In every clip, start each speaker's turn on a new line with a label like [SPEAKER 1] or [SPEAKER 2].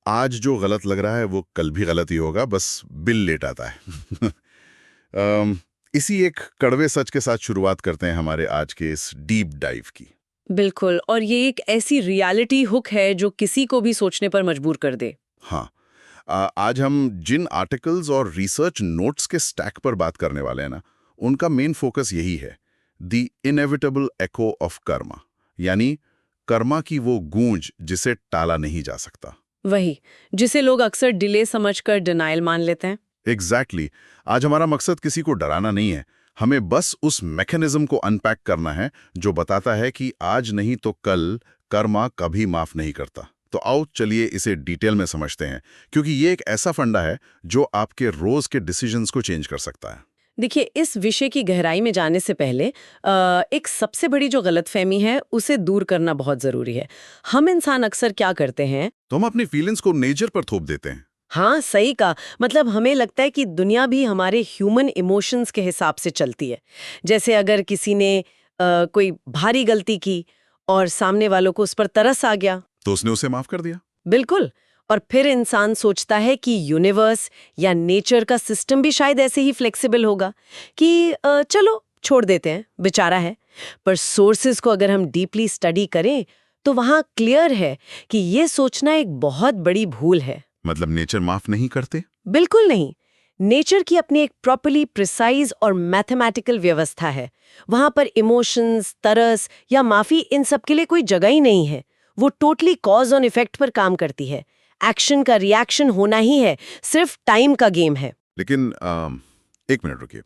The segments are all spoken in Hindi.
[SPEAKER 1] आज जो गलत लग रहा है वो कल भी गलत ही होगा, बस बिल लेट आता है। इसी एक कड़वे सच के साथ शुरुआत करते हैं हमारे आज के इस डीप डाइव की।
[SPEAKER 2] बिल्कुल, और ये एक ऐसी रियलिटी हुक है जो किसी को भी सोचने पर मजबूर कर दे।
[SPEAKER 1] हाँ, आज हम जिन आर्टिकल्स और रिसर्च नोट्स के स्टैक पर बात करने वाले हैं ना, उनका मेन फोकस यही है, the inevitable echo of Karma, यानी कर्मा की वो गूंज जिसे टाला नहीं जा सकता।
[SPEAKER 2] वही, जिसे लोग अक्सर डिले समझकर डिनायल मान लेते हैं।
[SPEAKER 1] एग्जैक्टली आज हमारा मकसद किसी को डराना नहीं है, हमें बस उस मैकेनिज्म को अनपैक करना है जो बताता है कि आज नहीं तो कल कर्मा कभी माफ नहीं करता। तो आओ चलिए इसे डिटेल में समझते हैं, क्योंकि ये एक ऐसा फंडा है जो आपके रोज के डिसीजंस को चेंज कर सकता है।
[SPEAKER 2] देखिए, इस विषय की गहराई में जाने से पहले एक सबसे बड़ी जो गलतफहमी है उसे दूर करना बहुत जरूरी है। हम इंसान अक्सर क्या करते हैं,
[SPEAKER 1] तो हम अपनी फीलिंग्स को नेचर पर थोप देते हैं।
[SPEAKER 2] हाँ सही कहा, मतलब हमें लगता है कि दुनिया भी हमारे ह्यूमन इमोशंस के हिसाब से चलती है। जैसे अगर किसी ने कोई भारी गलती की और सामने वालों को उस पर तरस आ गया
[SPEAKER 1] तो उसने उसे माफ कर दिया।
[SPEAKER 2] बिल्कुल, और फिर इंसान सोचता है कि यूनिवर्स या नेचर का सिस्टम भी शायद ऐसे ही फ्लेक्सिबल होगा कि चलो छोड़ देते हैं, बेचारा है। पर सोर्सेज को अगर हम डीपली स्टडी करें तो वहाँ क्लियर है कि ये सोचना एक बहुत बड़ी भूल है।
[SPEAKER 1] मतलब नेचर माफ नहीं करते?
[SPEAKER 2] बिल्कुल नहीं। नेचर की अपनी एक प्रॉपर्ली प्रिसाइज और मैथमेटिकल व्यवस्था है। वहाँ पर इमोशंस, तरस या माफी, इन सब के लिए कोई जगह ही नहीं है। वो टोटली कॉज ऑन इफेक्ट पर काम करती है। एक्शन का रिएक्शन होना ही है, सिर्फ टाइम का गेम है।
[SPEAKER 1] लेकिन एक मिनट रुकिए,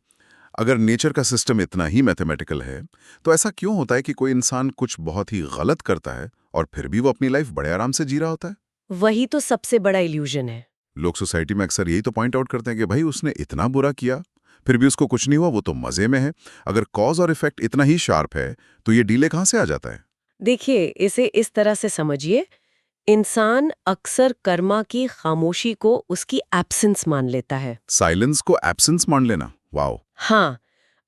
[SPEAKER 1] अगर नेचर का सिस्टम इतना ही मैथमेटिकल है तो ऐसा क्यों होता है कि कोई इंसान कुछ बहुत ही गलत करता है और फिर भी वो अपनी लाइफ बड़े आराम से जी रहा होता है?
[SPEAKER 2] वही तो सबसे बड़ा इल्यूजन है।
[SPEAKER 1] लोग सोसाइटी में अक्सर यही तो पॉइंट आउट करते हैं कि भाई उसने इतना बुरा किया फिर भी उसको कुछ नहीं हुआ, वो तो मजे में है। अगर कॉज और इफेक्ट इतना ही शार्प है तो ये डीले कहाँ से आ जाता है?
[SPEAKER 2] देखिए, इसे इस तरह से समझिए, इंसान अक्सर कर्मा की खामोशी को उसकी एब्सेंस मान लेता है।
[SPEAKER 1] साइलेंस को एब्सेंस मान लेना, वाओ।
[SPEAKER 2] हाँ,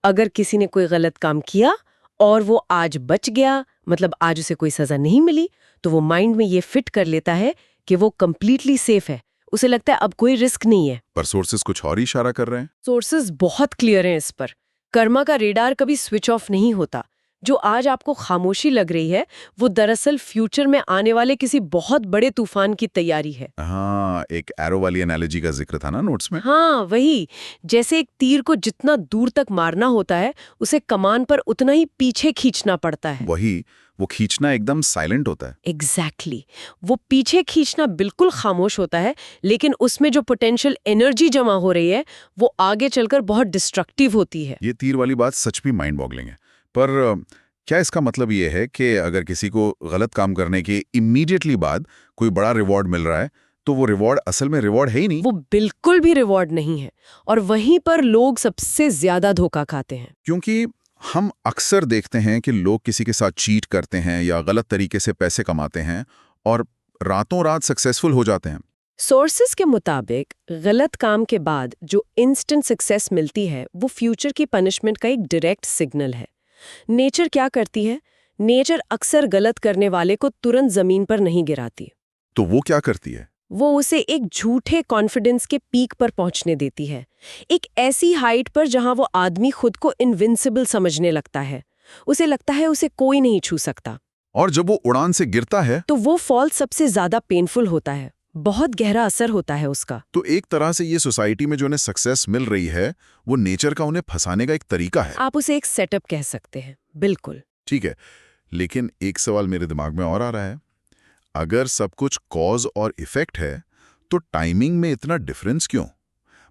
[SPEAKER 2] अगर किसी ने कोई गलत काम किया और वो आज बच गया, मतलब आज उसे कोई सजा नहीं मिली, तो वो माइंड में ये फिट कर लेता है कि वो कंप्लीटली सेफ है। उसे लगता है अब कोई रिस्क नहीं है।
[SPEAKER 1] पर सोर्सेस कुछ और ही इशारा कर रहे हैं।
[SPEAKER 2] सोर्सेज बहुत क्लियर हैं इस पर। कर्मा का रेडार कभी स्विच ऑफ नहीं होता। जो आज आपको खामोशी लग रही है, वो दरअसल फ्यूचर में आने वाले किसी बहुत बड़े तूफान की तैयारी है।
[SPEAKER 1] हाँ, एक एरो वाली एनालॉजी का जिक्र था ना नोट्स में।
[SPEAKER 2] हाँ वही, जैसे एक तीर को जितना दूर तक मारना होता है, उसे कमान पर उतना ही पीछे खींचना पड़ता है।
[SPEAKER 1] वही, वो खींचना एकदम साइलेंट होता है।
[SPEAKER 2] एग्जैक्टली वो पीछे खींचना बिल्कुल खामोश होता है, लेकिन उसमें जो पोटेंशियल एनर्जी जमा हो रही है वो आगे चलकर बहुत डिस्ट्रक्टिव होती है।
[SPEAKER 1] ये तीर वाली बात सच भी माइंड बॉगलिंग है। पर क्या इसका मतलब ये है कि अगर किसी को गलत काम करने के इमीडिएटली बाद कोई बड़ा रिवॉर्ड मिल रहा है तो वो रिवॉर्ड असल में रिवॉर्ड है ही नहीं?
[SPEAKER 2] वो बिल्कुल भी रिवॉर्ड नहीं है, और वहीं पर लोग सबसे ज्यादा धोखा खाते हैं।
[SPEAKER 1] क्योंकि हम अक्सर देखते हैं कि लोग किसी के साथ चीट करते हैं या गलत तरीके से पैसे कमाते हैं और रातों रात सक्सेसफुल हो जाते हैं।
[SPEAKER 2] सोर्सेस के मुताबिक गलत काम के बाद जो इंस्टेंट सक्सेस मिलती है वो फ्यूचर की पनिशमेंट का एक डायरेक्ट सिग्नल है। नेचर क्या करती है? नेचर अक्सर गलत करने वाले को तुरंत जमीन पर नहीं गिराती।
[SPEAKER 1] तो वो क्या करती है?
[SPEAKER 2] वो उसे एक झूठे कॉन्फिडेंस के पीक पर पहुंचने देती है, एक ऐसी हाइट पर जहां वो आदमी खुद को इनविंसिबल समझने लगता है। उसे लगता है उसे कोई नहीं छू सकता।
[SPEAKER 1] और जब वो उड़ान से गिरता है
[SPEAKER 2] तो वो फॉल सबसे ज्यादा पेनफुल होता है, बहुत गहरा असर होता है उसका।
[SPEAKER 1] तो एक तरह से ये सोसाइटी में जो उन्हें सक्सेस मिल रही है वो नेचर का उन्हें फंसाने का एक तरीका है।
[SPEAKER 2] आप उसे एक सेटअप कह सकते हैं। बिल्कुल
[SPEAKER 1] ठीक है, लेकिन एक सवाल मेरे दिमाग में और आ रहा है, अगर सब कुछ कॉज और इफेक्ट है तो टाइमिंग में इतना डिफरेंस क्यों?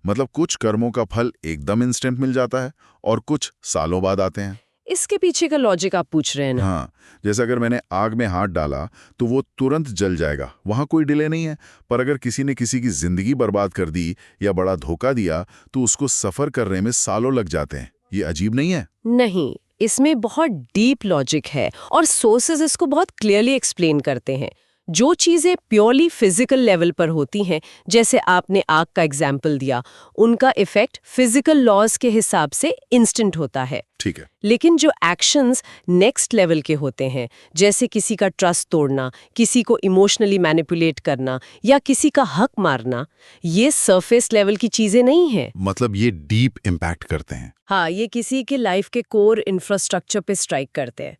[SPEAKER 1] मतलब कुछ कर्मों का फल एकदम इंस्टेंट मिल जाता है और कुछ सालों बाद आते हैं।
[SPEAKER 2] इसके पीछे का लॉजिक आप पूछ रहे हैं ना?
[SPEAKER 1] हाँ, जैसे अगर मैंने आग में हाथ डाला तो वो तुरंत जल जाएगा, वहां कोई डिले नहीं है। पर अगर किसी ने किसी की जिंदगी बर्बाद कर दी या बड़ा धोखा दिया तो उसको सफर करने में सालों लग जाते हैं। ये अजीब नहीं है?
[SPEAKER 2] नहीं, इसमें बहुत डीप लॉजिक है और सोर्सेज इसको बहुत क्लियरली एक्सप्लेन करते हैं। जो चीजें प्योरली फिजिकल लेवल पर होती हैं, जैसे आपने आग का एग्जाम्पल दिया, उनका इफेक्ट फिजिकल लॉज के हिसाब से इंस्टेंट होता है।
[SPEAKER 1] ठीक है।
[SPEAKER 2] लेकिन जो एक्शंस नेक्स्ट लेवल के होते हैं, जैसे किसी का ट्रस्ट तोड़ना, किसी को इमोशनली मैनिपुलेट करना या किसी का हक मारना, ये सरफेस लेवल की चीजें नहीं हैं।
[SPEAKER 1] मतलब ये डीप इम्पैक्ट करते हैं।
[SPEAKER 2] हाँ, ये किसी के लाइफ के कोर इंफ्रास्ट्रक्चर पे स्ट्राइक करते हैं।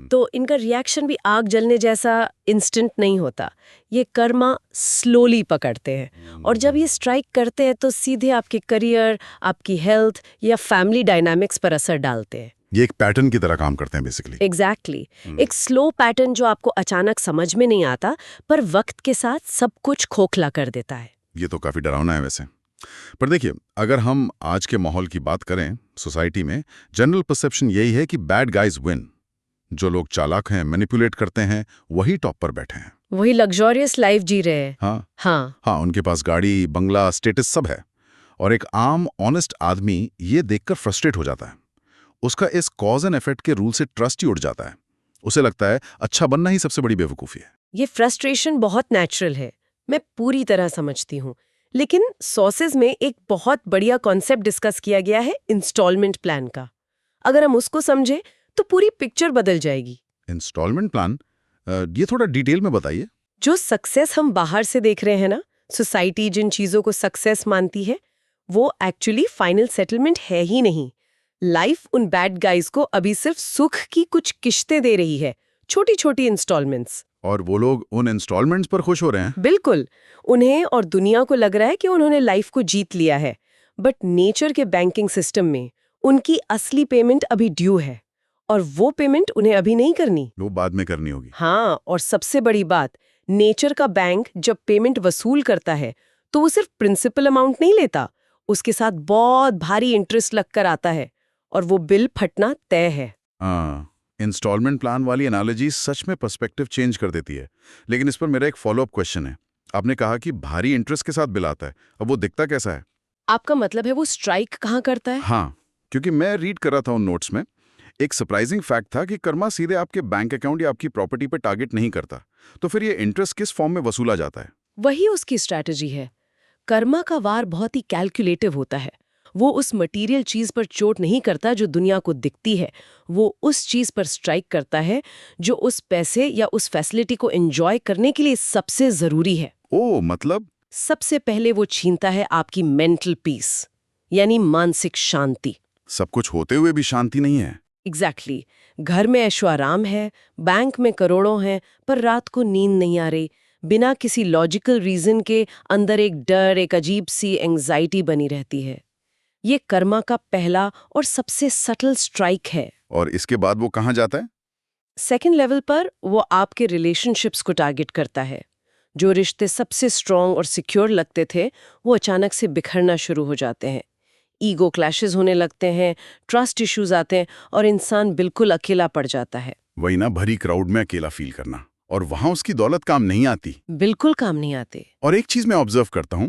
[SPEAKER 2] तो इनका रिएक्शन भी आग जलने जैसा इंस्टेंट नहीं होता। ये कर्मा स्लोली पकड़ते हैं और जब ये स्ट्राइक करते हैं तो सीधे आपके करियर, आपकी हेल्थ या फैमिली डायनामिक्स पर असर डालते हैं।
[SPEAKER 1] ये एक पैटर्न की तरह काम करते हैं बेसिकली।
[SPEAKER 2] एग्जैक्टली एक स्लो पैटर्न जो आपको अचानक समझ में नहीं आता, पर वक्त के साथ सब कुछ खोखला कर देता है।
[SPEAKER 1] ये तो काफी डरावना है वैसे। पर देखिए, अगर हम आज के माहौल की बात करें, सोसाइटी में जनरल परसेप्शन यही है कि बैड गाइज विन। जो लोग चालाक हैं, मैनिपुलेट करते हैं, वही टॉप पर बैठे हैं,
[SPEAKER 2] वही लग्जरियस लाइफ जी रहे हैं।
[SPEAKER 1] हाँ, उनके पास गाड़ी, बंगला, स्टेटस सब है। और एक आम ऑनेस्ट आदमी ये देखकर फ्रस्ट्रेट हो जाता है। उसका इस कॉज एंड इफेक्ट के रूल से ट्रस्ट ही उड़ जाता है। उसे लगता है अच्छा बनना ही सबसे बड़ी बेवकूफ़ी है।
[SPEAKER 2] ये फ्रस्ट्रेशन बहुत नेचुरल है, मैं पूरी तरह समझती हूँ। लेकिन सोर्सेज में एक बहुत बढ़िया कॉन्सेप्ट डिस्कस किया गया है इंस्टॉलमेंट प्लान का। अगर हम उसको समझें तो पूरी पिक्चर बदल जाएगी।
[SPEAKER 1] इंस्टॉलमेंट प्लान, ये थोड़ा डिटेल में बताइए।
[SPEAKER 2] जो सक्सेस हम बाहर से देख रहे हैं ना, सोसाइटी जिन चीजों को सक्सेस मानती है, वो एक्चुअली फाइनल सेटलमेंट है ही नहीं। लाइफ उन बैड गाइज को अभी सिर्फ सुख की कुछ किश्तें दे रही है, छोटी छोटी इंस्टॉलमेंट्स।
[SPEAKER 1] और वो लोग उन इंस्टॉलमेंट्स पर खुश हो रहे हैं।
[SPEAKER 2] बिल्कुल, उन्हें और दुनिया को लग रहा है कि उन्होंने लाइफ को जीत लिया है। बट नेचर के बैंकिंग सिस्टम में उनकी असली पेमेंट अभी ड्यू है, और वो पेमेंट उन्हें अभी नहीं करनी,
[SPEAKER 1] वो बाद में करनी होगी।
[SPEAKER 2] हाँ, और सबसे बड़ी बात, नेचर का बैंक जब पेमेंट वसूल करता है तो वो सिर्फ प्रिंसिपल अमाउंट नहीं लेता, उसके साथ बहुत भारी इंटरेस्ट लगकर आता है, और वो बिल फटना तय है।
[SPEAKER 1] हाँ, इंस्टॉलमेंट प्लान वाली एनालॉजी सच में पर्सपेक्टिव चेंज कर देती है। लेकिन इस पर मेरा एक फॉलोअप क्वेश्चन है। आपने कहा कि भारी इंटरेस्ट के साथ बिल आता है, अब वो दिखता कैसा है?
[SPEAKER 2] आपका मतलब है वो स्ट्राइक कहाँ करता है?
[SPEAKER 1] हाँ, क्योंकि मैं रीड कर रहा था उन नोट्स में, एक सरप्राइजिंग फैक्ट था कि कर्मा सीधे आपके बैंक अकाउंट या आपकी प्रॉपर्टी पर टारगेट नहीं करता। तो फिर ये इंटरेस्ट किस फॉर्म में वसूला जाता है?
[SPEAKER 2] वही उसकी स्ट्रैटेजी है। कर्मा का वार बहुत ही कैलकुलेटिव होता है। वो उस मटेरियल चीज पर चोट नहीं करता जो दुनिया को दिखती है, वो उस चीज पर स्ट्राइक करता है जो उस पैसे या उस फैसिलिटी को एंजॉय करने के लिए सबसे जरूरी है।
[SPEAKER 1] ओ, मतलब
[SPEAKER 2] सबसे पहले वो छीनता है आपकी मेंटल पीस, यानी मानसिक शांति।
[SPEAKER 1] सब कुछ होते हुए भी शांति नहीं है।
[SPEAKER 2] एग्जैक्टली घर में ऐशो आराम है, बैंक में करोड़ों हैं, पर रात को नींद नहीं आ रही। बिना किसी लॉजिकल रीजन के अंदर एक डर, एक अजीब सी एंग्जाइटी बनी रहती है। ये कर्मा का पहला और सबसे सटल स्ट्राइक है।
[SPEAKER 1] और इसके बाद वो कहाँ जाता है?
[SPEAKER 2] सेकेंड लेवल पर वो आपके रिलेशनशिप्स को टारगेट करता है। जो रिश्ते सबसे स्ट्रॉन्ग और सिक्योर लगते थे, वो अचानक से बिखरना शुरू हो जाते हैं। ईगो क्लैशेस होने लगते हैं, ट्रस्ट इश्यूज आते हैं, और इंसान बिल्कुल अकेला पड़ जाता है।
[SPEAKER 1] वही ना, भरी क्राउड में अकेला फील करना, और वहां उसकी दौलत काम नहीं आती।
[SPEAKER 2] बिल्कुल काम नहीं आते।
[SPEAKER 1] और एक चीज मैं ऑब्जर्व करता हूं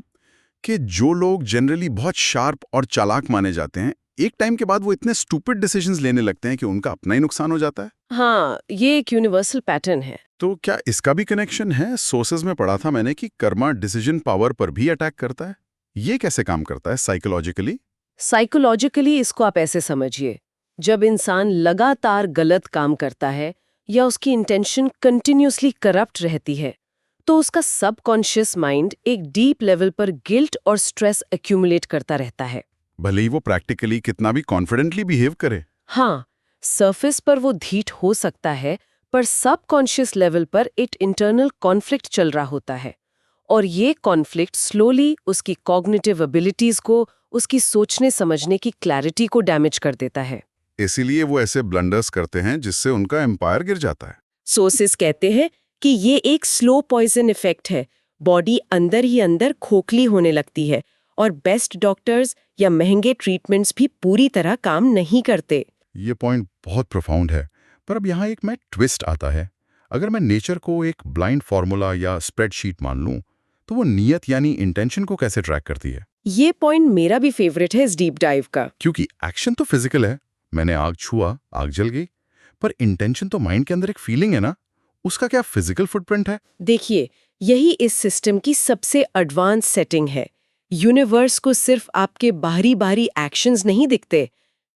[SPEAKER 1] कि जो लोग जनरली बहुत शार्प और चालाक माने जाते हैं, एक टाइम के बाद वो इतने स्टूपिड डिसीजंस लेने लगते हैं कि उनका अपना ही नुकसान हो जाता है।
[SPEAKER 2] हाँ, ये एक यूनिवर्सल पैटर्न है।
[SPEAKER 1] तो क्या इसका भी कनेक्शन है? सोर्सेज में पढ़ा था मैंने कि कर्मा डिसीजन पावर पर भी अटैक करता है। ये कैसे काम करता है साइकोलॉजिकली?
[SPEAKER 2] साइकोलॉजिकली इसको आप ऐसे समझिए, जब इंसान लगातार गलत काम करता है या उसकी इंटेंशन कंटिन्यूअसली करप्ट रहती है, तो उसका सबकॉन्शियस माइंड एक डीप लेवल पर गिल्ट और स्ट्रेस एक्यूमुलेट करता रहता है।
[SPEAKER 1] भले ही वो प्रैक्टिकली कितना भी कॉन्फिडेंटली बिहेव करे।
[SPEAKER 2] हाँ, सरफेस पर वो धीट हो सकता है, पर सबकॉन्शियस लेवल पर एक इंटरनल कॉन्फ्लिक्ट चल रहा होता है, और ये कॉन्फ्लिक्ट स्लोली उसकी कॉग्निटिव एबिलिटीज को, उसकी सोचने समझने की क्लैरिटी को डैमेज कर देता है।
[SPEAKER 1] इसीलिए वो ऐसे ब्लंडर्स करते हैं जिससे उनका एम्पायर गिर जाता है।
[SPEAKER 2] सोर्सेस कहते हैं कि ये एक स्लो पॉइजन इफेक्ट है। बॉडी अंदर ही अंदर खोखली होने लगती है, और बेस्ट डॉक्टर्स या महंगे ट्रीटमेंट्स भी पूरी तरह काम नहीं करते।
[SPEAKER 1] ये पॉइंट बहुत प्रोफाउंड है, पर अब यहाँ एक मैं ट्विस्ट आता है। अगर मैं नेचर को एक ब्लाइंड फॉर्मूला या स्प्रेडशीट मान लूँ, तो वो नियत यानी इंटेंशन को कैसे ट्रैक करती है?
[SPEAKER 2] ये पॉइंट मेरा भी फेवरेट है इस डीप डाइव का।
[SPEAKER 1] क्योंकि एक्शन तो फिजिकल है, मैंने आग छुआ, आग जल गई, पर इंटेंशन तो माइंड के अंदर एक फीलिंग है ना, उसका क्या फिजिकल फुटप्रिंट है?
[SPEAKER 2] देखिए, यही इस सिस्टम की सबसे एडवांस सेटिंग है। यूनिवर्स को सिर्फ आपके बाहरी एक्शंस नहीं दिखते,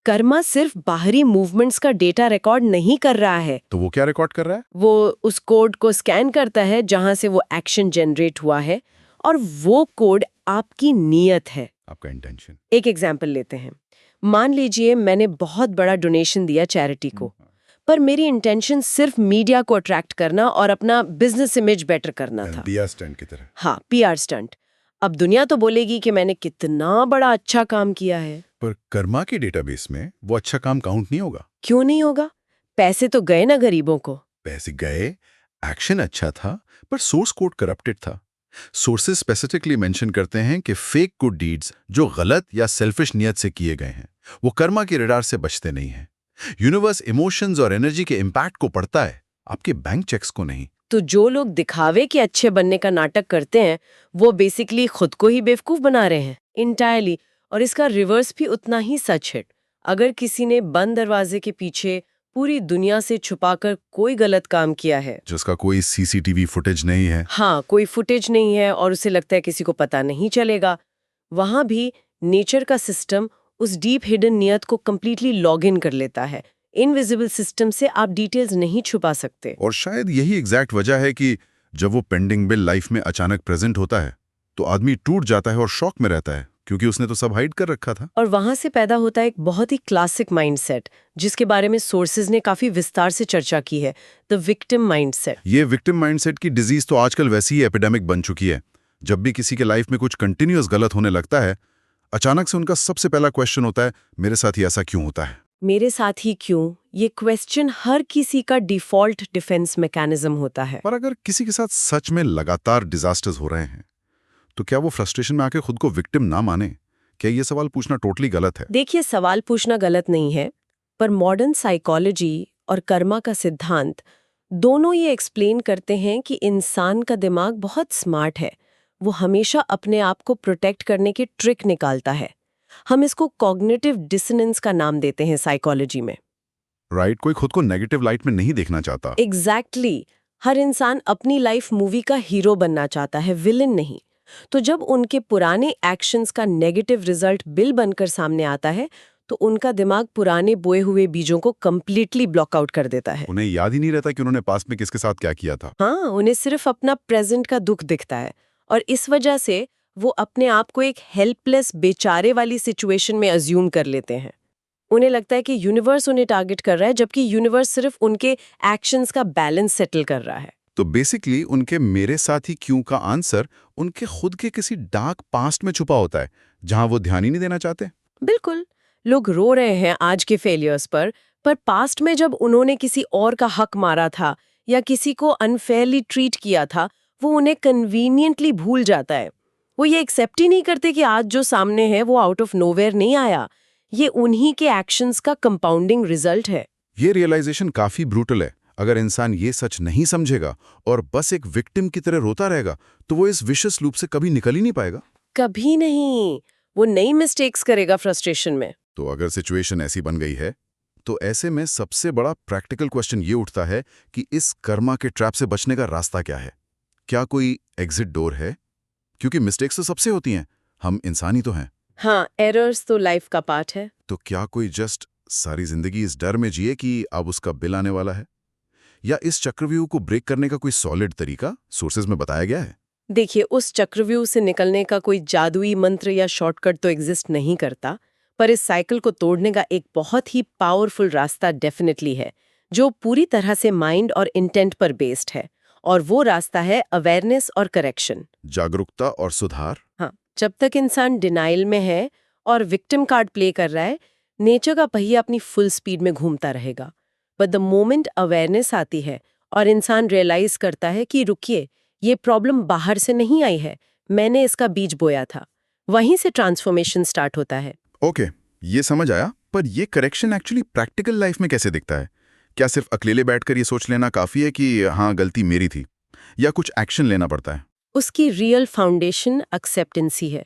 [SPEAKER 2] कर्मा सिर्फ बाहरी मूवमेंट्स का डेटा रिकॉर्ड नहीं कर रहा है,
[SPEAKER 1] तो वो क्या रिकॉर्ड कर रहा है?
[SPEAKER 2] वो उस कोड को स्कैन करता है जहां से वो एक्शन जनरेट हुआ है, और वो कोड आपकी नीयत है।
[SPEAKER 1] आपका इंटेंशन।
[SPEAKER 2] एक एग्जाम्पल लेते हैं। मान लीजिए मैंने बहुत बड़ा डोनेशन दिया चैरिटी को, पर मेरी इंटेंशन सिर्फ मीडिया को अट्रैक्ट करना और अपना बिजनेस इमेज बेटर करना था।
[SPEAKER 1] पीआर स्टंट की तरह।
[SPEAKER 2] हाँ, पीआर स्टंट। अब दुनिया तो बोलेगी कि मैंने कितना बड़ा अच्छा काम किया है।
[SPEAKER 1] पर कर्मा के डेटाबेस में वो अच्छा काम काउंट नहीं होगा।
[SPEAKER 2] क्यों नहीं होगा? पैसे तो गए ना गरीबों को।
[SPEAKER 1] पैसे गए, एक्शन अच्छा था, पर सोर्स कोड करप्टेड था। सोर्सेज स्पेसिफिकली मेंशन करते हैं कि फेक गुड डीड्स जो गलत या सेल्फिश नियत से किए गए हैं, वो कर्मा के रडार से बचते नहीं हैं। यूनिवर्स इमोशंस और एनर्जी के इम्पैक्ट को पढ़ता है, आपके बैंक चेक्स को नहीं।
[SPEAKER 2] तो जो लोग दिखावे के अच्छे बनने का नाटक करते हैं, वो बेसिकली खुद को ही बेवकूफ बना रहे हैं इंटायरली। और इसका रिवर्स भी उतना ही सच है। अगर किसी ने बंद दरवाजे के पीछे पूरी दुनिया से छुपाकर कोई गलत काम किया है,
[SPEAKER 1] जिसका कोई सीसीटीवी फुटेज नहीं है,
[SPEAKER 2] हाँ, कोई फुटेज नहीं है, और उसे लगता है किसी को पता नहीं चलेगा, वहां भी नेचर का सिस्टम उस डीप हिडन नियत को कंप्लीटली लॉग इन कर लेता है। इनविजिबल सिस्टम से आप डिटेल्स नहीं छुपा सकते।
[SPEAKER 1] और शायद यही एग्जैक्ट वजह है कि जब वो पेंडिंग बिल लाइफ में अचानक प्रेजेंट होता है, तो आदमी टूट जाता है और शॉक में रहता है, क्योंकि उसने तो सब हाइड कर रखा था।
[SPEAKER 2] और वहां से पैदा होता है एक बहुत ही क्लासिक माइंडसेट, जिसके बारे में सोर्सेज ने काफी विस्तार से चर्चा की है, द विक्टिम माइंडसेट।
[SPEAKER 1] ये विक्टिम माइंडसेट की डिजीज तो आजकल वैसी ही एपिडेमिक बन चुकी है। जब भी किसी के लाइफ में कुछ कंटिन्यूअस गलत होने लगता है, अचानक से उनका सबसे पहला क्वेश्चन होता है, मेरे साथ ही ऐसा क्यों होता है?
[SPEAKER 2] मेरे साथ ही क्यों? ये क्वेश्चन हर किसी का डिफॉल्ट डिफेंस मैकेनिज्म होता है।
[SPEAKER 1] पर अगर किसी के साथ सच में लगातार डिजास्टर्स हो रहे हैं, तो क्या वो फ्रस्ट्रेशन में आके खुद को विक्टिम ना माने? क्या ये सवाल पूछना टोटली गलत है?
[SPEAKER 2] देखिए, सवाल पूछना गलत नहीं है, पर मॉडर्न साइकोलॉजी और कर्मा का सिद्धांत दोनों ये एक्सप्लेन करते हैं कि इंसान का दिमाग बहुत स्मार्ट है। वो हमेशा अपने आप को प्रोटेक्ट करने की ट्रिक निकालता है। हम इसको कॉग्निटिव डिसोनेंस का नाम देते हैं साइकोलॉजी में।
[SPEAKER 1] राइट, कोई खुद को नेगेटिव लाइट में नहीं देखना चाहता।
[SPEAKER 2] एग्जैक्टली। हर इंसान अपनी लाइफ मूवी का हीरो बनना चाहता है, विलेन नहीं। तो जब उनके पुराने एक्शंस का नेगेटिव रिजल्ट बिल बनकर सामने आता है, तो उनका दिमाग पुराने बोए हुए बीजों को कंप्लीटली ब्लॉकआउट कर देता है।
[SPEAKER 1] उन्हें याद ही नहीं रहता कि उन्होंने पास्ट में किसके साथ क्या किया था।
[SPEAKER 2] हाँ, उन्हें सिर्फ अपना प्रेजेंट का दुख दिखता है, और इस वजह से वो अपने आप को एक हेल्पलेस बेचारे वाली सिचुएशन में अज्यूम कर लेते हैं। उन्हें लगता है कि यूनिवर्स उन्हें टारगेट कर रहा है, जबकि यूनिवर्स सिर्फ उनके एक्शंस का बैलेंस सेटल कर रहा है।
[SPEAKER 1] तो बेसिकली उनके मेरे साथ ही क्यों का आंसर उनके खुद के किसी डार्क पास्ट में छुपा होता है, जहां वो ध्यान ही नहीं देना चाहते।
[SPEAKER 2] बिल्कुल। लोग रो रहे हैं आज के फेलियर्स पर पास्ट में जब उन्होंने किसी और का हक मारा था या किसी को अनफेयरली ट्रीट किया था, वो उन्हें कन्वीनियंटली भूल जाता है। वो ये एक्सेप्ट ही नहीं करते कि आज जो सामने है वो आउट ऑफ नोवेयर नहीं आया, ये उन्हीं के एक्शंस का कंपाउंडिंग रिजल्ट है।
[SPEAKER 1] ये रियलाइजेशन काफी ब्रूटल है। अगर इंसान ये सच नहीं समझेगा और बस एक विक्टिम की तरह रोता रहेगा, तो वो इस विशस लूप से कभी निकल ही नहीं पाएगा।
[SPEAKER 2] कभी नहीं। वो नई मिस्टेक्स करेगा फ्रस्ट्रेशन में।
[SPEAKER 1] तो अगर सिचुएशन ऐसी बन गई है, तो ऐसे में सबसे बड़ा प्रैक्टिकल क्वेश्चन ये उठता है कि इस कर्मा के ट्रैप से बचने का रास्ता क्या है? क्या कोई एग्जिट डोर है? क्योंकि मिस्टेक्स तो सबसे होती हैं, हम इंसान ही तो हैं।
[SPEAKER 2] हाँ, एरर्स तो लाइफ का पार्ट है।
[SPEAKER 1] तो क्या कोई जस्ट सारी जिंदगी इस डर में जिए कि अब उसका बिल आने वाला है? या इस चक्रव्यूह को ब्रेक करने का कोई सॉलिड तरीका सोर्सेज में बताया गया है?
[SPEAKER 2] देखिए, उस चक्रव्यूह से निकलने का कोई जादुई मंत्र या शॉर्टकट तो एग्जिस्ट नहीं करता, पर इस साइकिल को तोड़ने का एक बहुत ही पावरफुल रास्ता डेफिनेटली है, जो पूरी तरह से माइंड और इंटेंट पर बेस्ड है। और वो रास्ता है अवेयरनेस और करेक्शन।
[SPEAKER 1] जागरूकता और सुधार।
[SPEAKER 2] हाँ, जब तक इंसान डिनाइल में है और विक्टिम कार्ड प्ले कर रहा है, नेचर का पहिया अपनी फुल स्पीड में घूमता रहेगा। बट द मोमेंट अवेयरनेस आती है और इंसान रियलाइज करता है कि रुकिए, ये प्रॉब्लम बाहर से नहीं आई है, मैंने इसका बीज बोया था, वहीं से ट्रांसफॉर्मेशन स्टार्ट होता है।
[SPEAKER 1] ओके, ये समझ आया, पर ये करेक्शन एक्चुअली प्रैक्टिकल लाइफ में कैसे दिखता है? क्या सिर्फ अकेले बैठकर ये सोच लेना काफी है कि हाँ गलती मेरी थी, या कुछ एक्शन लेना पड़ता है?
[SPEAKER 2] उसकी रियल फाउंडेशन एक्सेप्टेंसी है।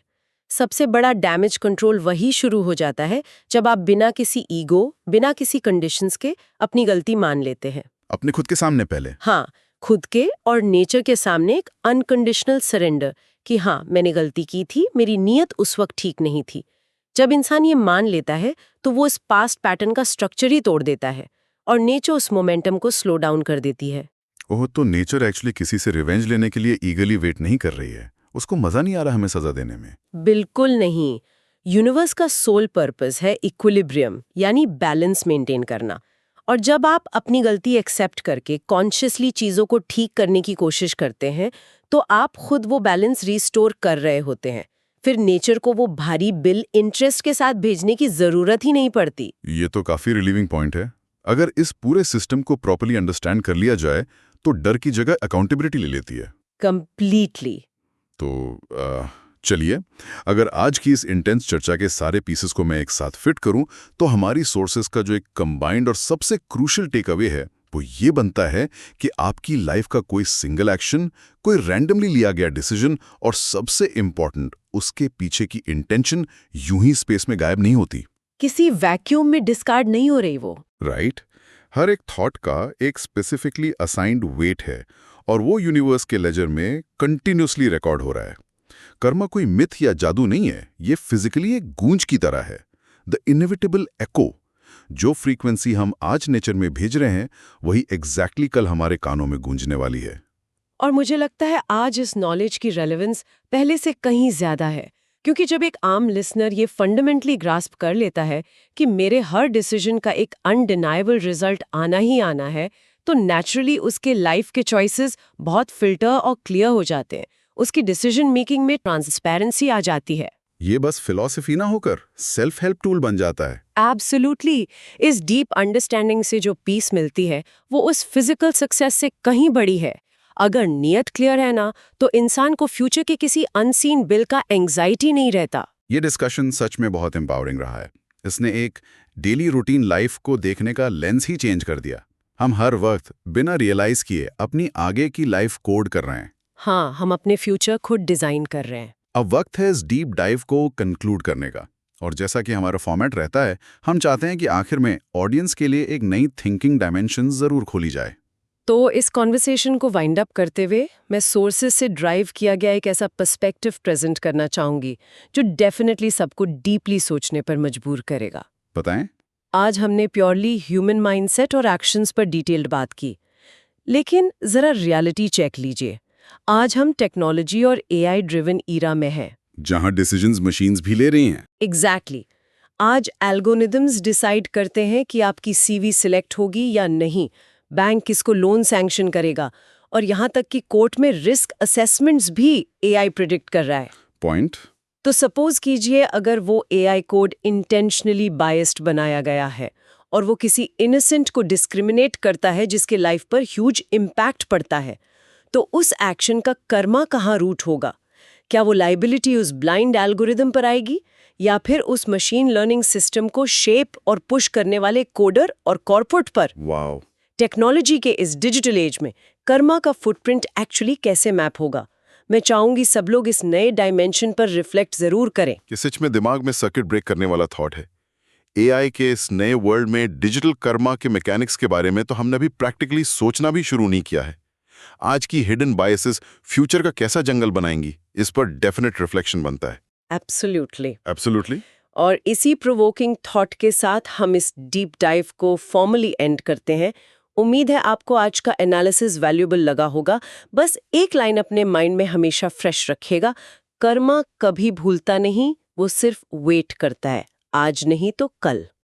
[SPEAKER 2] सबसे बड़ा डैमेज कंट्रोल वही शुरू हो जाता है जब आप बिना किसी ईगो, बिना किसी कंडीशंस के अपनी गलती मान लेते हैं।
[SPEAKER 1] अपने खुद के सामने पहले।
[SPEAKER 2] हाँ, खुद के और नेचर के सामने एक अनकंडीशनल सरेंडर कि हाँ, मैंने गलती की थी, मेरी नीयत उस वक्त ठीक नहीं थी। जब इंसान ये मान लेता है तो वो इस पास्ट पैटर्न का स्ट्रक्चर ही तोड़ देता है और नेचर उस मोमेंटम को स्लो डाउन कर देती है।
[SPEAKER 1] ओह, तो नेचर एक्चुअली किसी से रिवेंज लेने के लिए ईगरली वेट नहीं कर रही है। उसको मजा नहीं आ रहा हमें सजा देने में।
[SPEAKER 2] बिल्कुल नहीं। यूनिवर्स का सोल पर्पस है इक्विलिब्रियम, यानी बैलेंस मेंटेन करना। और जब आप अपनी गलती एक्सेप्ट करके कॉन्शियसली चीजों को ठीक करने की कोशिश करते हैं तो आप खुद वो बैलेंस रिस्टोर कर रहे होते हैं। फिर नेचर को वो भारी बिल इंटरेस्ट के साथ भेजने की जरूरत ही नहीं पड़ती।
[SPEAKER 1] ये तो काफी रिलीविंग पॉइंट है। अगर इस पूरे सिस्टम को प्रॉपर्ली अंडरस्टैंड कर लिया जाए तो डर की जगह अकाउंटेबिलिटी ले लेती है।
[SPEAKER 2] कंप्लीटली।
[SPEAKER 1] तो चलिए, अगर आज की इस इंटेंस चर्चा के सारे पीसेस को मैं एक साथ फिट करूं तो हमारी सोर्सेस का जो एक कंबाइंड और सबसे क्रूशियल टेक अवे है वो ये बनता है कि आपकी लाइफ का कोई सिंगल एक्शन, कोई रैंडमली लिया गया डिसीजन और सबसे इंपॉर्टेंट उसके पीछे की इंटेंशन यूं ही स्पेस में गायब नहीं होती।
[SPEAKER 2] किसी वैक्यूम में डिस्कार्ड नहीं हो रही वो।
[SPEAKER 1] राइट। हर एक थॉट का एक स्पेसिफिकली असाइंड वेट है और वो यूनिवर्स के लेजर में कंटिन्यूसली रिकॉर्ड हो रहा है। कर्मा कोई मिथ या जादू नहीं है, ये फिजिकली एक गूंज की तरह है। द इनएविटेबल एको। जो फ्रीक्वेंसी हम आज नेचर में भेज रहे हैं वही एग्जैक्टली कल हमारे कानों में गूंजने वाली है।
[SPEAKER 2] और मुझे लगता है आज इस नॉलेज की रेलेवेंस पहले से कहीं ज्यादा है, क्योंकि जब एक आम लिसनर ये फंडामेंटली ग्रास्प कर लेता है कि मेरे हर डिसीजन का एक अनडिनाइबल रिजल्ट आना ही आना है, तो नेचुरली उसके लाइफ के चॉइसेस बहुत फिल्टर और क्लियर हो जाते हैं। उसकी डिसीजन मेकिंग में ट्रांसपेरेंसी आ जाती है।
[SPEAKER 1] ये बस फिलॉसफी ना होकर सेल्फ हेल्प टूल बन जाता है।
[SPEAKER 2] एब्सोल्युटली। इस डीप अंडरस्टैंडिंग से जो पीस मिलती है वो उस फिजिकल सक्सेस से कहीं बड़ी है। अगर नियत क्लियर है ना, तो इंसान को फ्यूचर के किसी अनसीन बिल का एंग्जाइटी नहीं रहता।
[SPEAKER 1] ये डिस्कशन सच में बहुत एम्पावरिंग रहा है। इसने एक डेली रूटीन लाइफ को देखने का लेंस ही चेंज कर दिया। हम हर वक्त बिना रियलाइज किए अपनी आगे की लाइफ कोड कर रहे हैं।
[SPEAKER 2] हाँ, हम अपने फ्यूचर खुद डिजाइन कर रहे हैं।
[SPEAKER 1] अब वक्त है इस डीप डाइव को कंक्लूड करने का। और जैसा कि हमारा फॉर्मेट रहता है, हम चाहते हैं कि आखिर में ऑडियंस के लिए एक नई थिंकिंग डायमेंशन जरूर खोली जाए।
[SPEAKER 2] तो इस कॉन्वर्सेशन को वाइंड अप करते हुए मैं सोर्सेस से ड्राइव किया गया एक ऐसा पर्सपेक्टिव प्रेजेंट करना चाहूंगी जो डेफिनेटली सबको डीपली सोचने पर मजबूर करेगा।
[SPEAKER 1] बताएं।
[SPEAKER 2] आज हमने प्योरली ह्यूमन माइंडसेट और एक्शंस पर डिटेल्ड बात की, लेकिन जरा रियलिटी चेक लीजिए। आज हम टेक्नोलॉजी और एआई ड्रिवन ईरा में हैं,
[SPEAKER 1] जहां डिसीजंस मशीन्स भी ले रही हैं।
[SPEAKER 2] एग्जैक्टली। आज एल्गोरिदम्स डिसाइड करते हैं कि आपकी सीवी सिलेक्ट होगी या नहीं, बैंक किसको लोन सैंक्शन करेगा, और यहाँ तक कि कोर्ट में रिस्क असेसमेंट्स भी एआई प्रिडिक्ट कर रहा है।
[SPEAKER 1] पॉइंट।
[SPEAKER 2] तो सपोज कीजिए अगर वो एआई कोड इंटेंशनली बायस्ड बनाया गया है और वो किसी इनोसेंट को डिस्क्रिमिनेट करता है जिसके लाइफ पर ह्यूज इम्पैक्ट पड़ता है, तो उस एक्शन का कर्मा कहाँ रूट होगा? क्या वो लाइबिलिटी उस ब्लाइंड एल्गोरिदम पर आएगी या फिर उस मशीन लर्निंग सिस्टम को शेप और पुश करने वाले कोडर और कॉर्पोरेट पर?
[SPEAKER 1] वाओ।
[SPEAKER 2] टेक्नोलॉजी के इस डिजिटल एज में कर्मा का फुटप्रिंट एक्चुअली कैसे मैप होगा? मैं चाहूंगी सब लोग इस नए डायमेंशन पर रिफ्लेक्ट जरूर करें।
[SPEAKER 1] ये सच में दिमाग में सर्किट ब्रेक करने वाला थॉट है। एआई के इस नए वर्ल्ड में डिजिटल कर्मा के मैकेनिक्स के बारे में तो हमने अभी प्रैक्टिकली सोचना भी शुरू नहीं किया है। आज की हिडन बायसेस फ्यूचर का कैसा जंगल बनाएंगी, इस पर डेफिनेट रिफ्लेक्शन बनता है।
[SPEAKER 2] एब्सोल्युटली।
[SPEAKER 1] एब्सोल्युटली।
[SPEAKER 2] और इसी प्रोवोकिंग थॉट के साथ हम इस डीप डाइव को फॉर्मली एंड करते हैं। उम्मीद है आपको आज का एनालिसिस वैल्यूएबल लगा होगा। बस एक लाइन अपने माइंड में हमेशा फ्रेश रखिएगा, कर्मा कभी भूलता नहीं, वो सिर्फ वेट करता है, आज नहीं तो कल।